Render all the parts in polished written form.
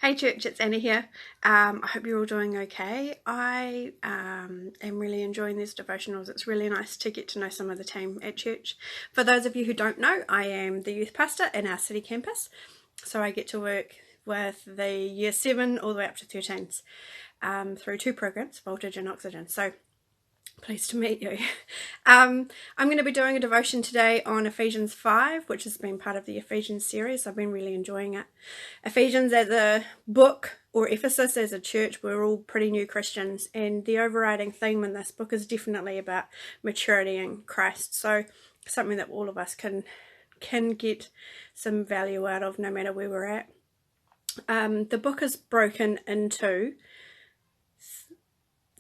Hey church, it's Anna here. I hope you're all doing okay. I am really enjoying these devotionals. It's really nice to get to know some of the team at church. For those of you who don't know, I am the youth pastor in our city campus. So I get to work with the year 7 all the way up to 13s through 2 programs, Voltage and Oxygen. So pleased to meet you. I'm going to be doing a devotion today on Ephesians 5, which has been part of the Ephesians series. I've been really enjoying it. Ephesians as a book, or Ephesus as a church, we're all pretty new Christians, and the overriding theme in this book is definitely about maturity in Christ. So something that all of us can get some value out of no matter where we're at. The book is broken into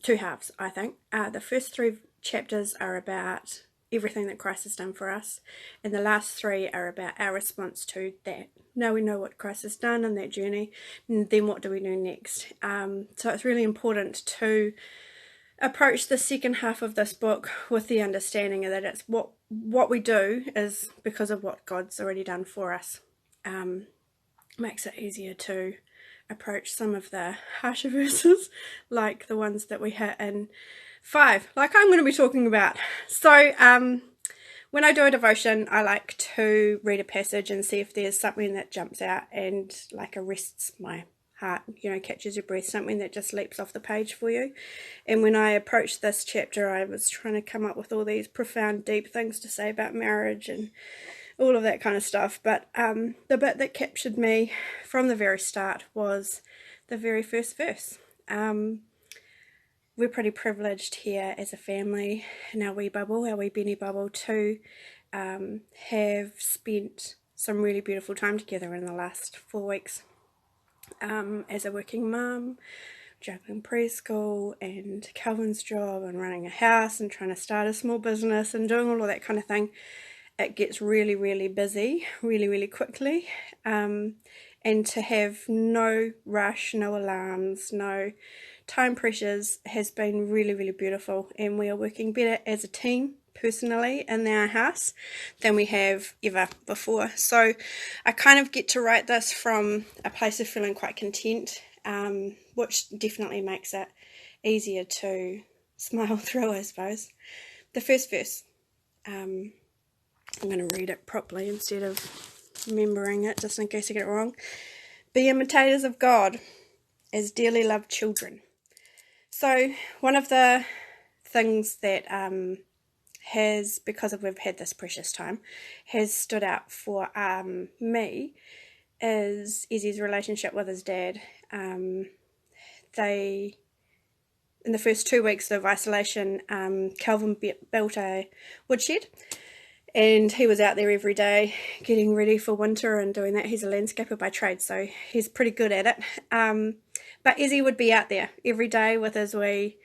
2 halves, I think. The first 3 chapters are about everything that Christ has done for us, and the last 3 are about our response to that. Now we know what Christ has done in that journey, and then what do we do next? So it's really important to approach the second half of this book with the understanding that it's what we do is because of what God's already done for us. Makes it easier to approach some of the harsher verses, like the ones that we hit in 5, like I'm going to be talking about. So when I do a devotion, I like to read a passage and see if there's something that jumps out and like arrests my heart, catches your breath, something that just leaps off the page for you. And when I approached this chapter, I was trying to come up with all these profound, deep things to say about marriage and all of that kind of stuff. But the bit that captured me from the very start was the very first verse. We're pretty privileged here as a family in our wee bubble, our wee Benny bubble, to have spent some really beautiful time together in the last 4 weeks. As a working mum, juggling preschool and Calvin's job and running a house and trying to start a small business and doing all of that kind of thing, it gets really, really busy, really, really quickly. And to have no rush, no alarms, no time pressures has been really, really beautiful. And we are working better as a team, personally, in our house than we have ever before. So I kind of get to write this from a place of feeling quite content, which definitely makes it easier to smile through, I suppose. The first verse. I'm going to read it properly instead of remembering it, just in case I get it wrong. Be imitators of God as dearly loved children. So one of the things that has, because of we've had this precious time, has stood out for me is Izzy's relationship with his dad. They, in the first 2 weeks of isolation, Calvin built a woodshed. And he was out there every day getting ready for winter and doing that. He's a landscaper by trade, so he's pretty good at it. But Izzy would be out there every day with his wee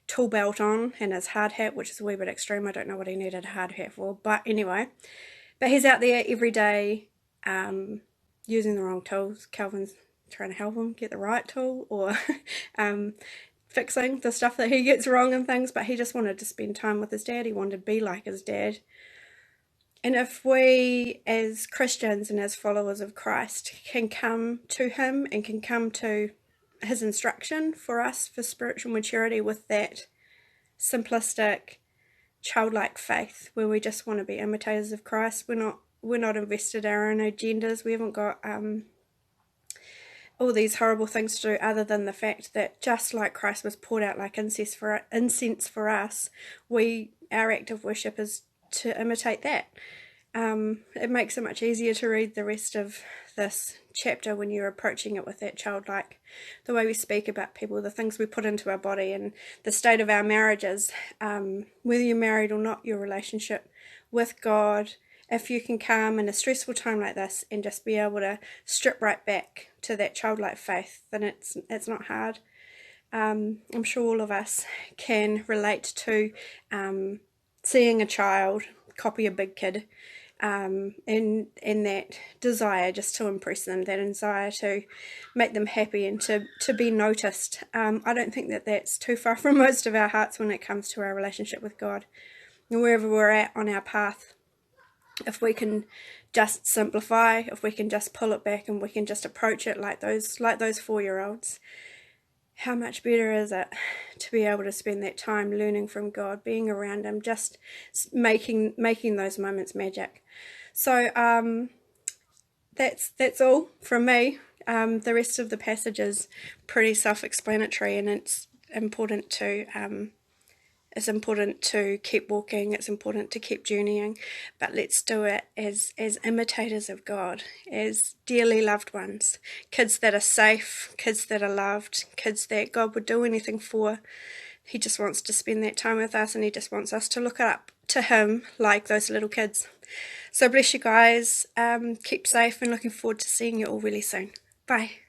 tool belt on and his hard hat, which is a wee bit extreme. I don't know what he needed a hard hat for, but anyway. But he's out there every day using the wrong tools. Calvin's trying to help him get the right tool, or fixing the stuff that he gets wrong and things, but he just wanted to spend time with his dad. He wanted to be like his dad. And if we as Christians and as followers of Christ can come to him and can come to his instruction for us for spiritual maturity with that simplistic, childlike faith where we just want to be imitators of Christ, we're not invested in our own agendas. We haven't got all these horrible things to do other than the fact that just like Christ was poured out like incense for us, our act of worship is to imitate that. It makes it much easier to read the rest of this chapter when you're approaching it with that childlike, the way we speak about people, the things we put into our body, and the state of our marriages, whether you're married or not, your relationship with God. If you can come in a stressful time like this and just be able to strip right back to that childlike faith, then it's not hard. I'm sure all of us can relate to seeing a child copy a big kid, and that desire just to impress them, that desire to make them happy and to be noticed. I don't think that that's too far from most of our hearts when it comes to our relationship with God. And wherever we're at on our path if we can just simplify, if we can just pull it back and we can just approach it like those 4-year-olds, how much better is it to be able to spend that time learning from God, being around Him, just making those moments magic. So that's all from me. The rest of the passage is pretty self-explanatory, and it's important to keep walking. It's important to keep journeying, but let's do it as imitators of God, as dearly loved ones, kids that are safe, kids that are loved, kids that God would do anything for. He just wants to spend that time with us, and He just wants us to look up to Him like those little kids. So bless you guys. Keep safe, and looking forward to seeing you all really soon. Bye.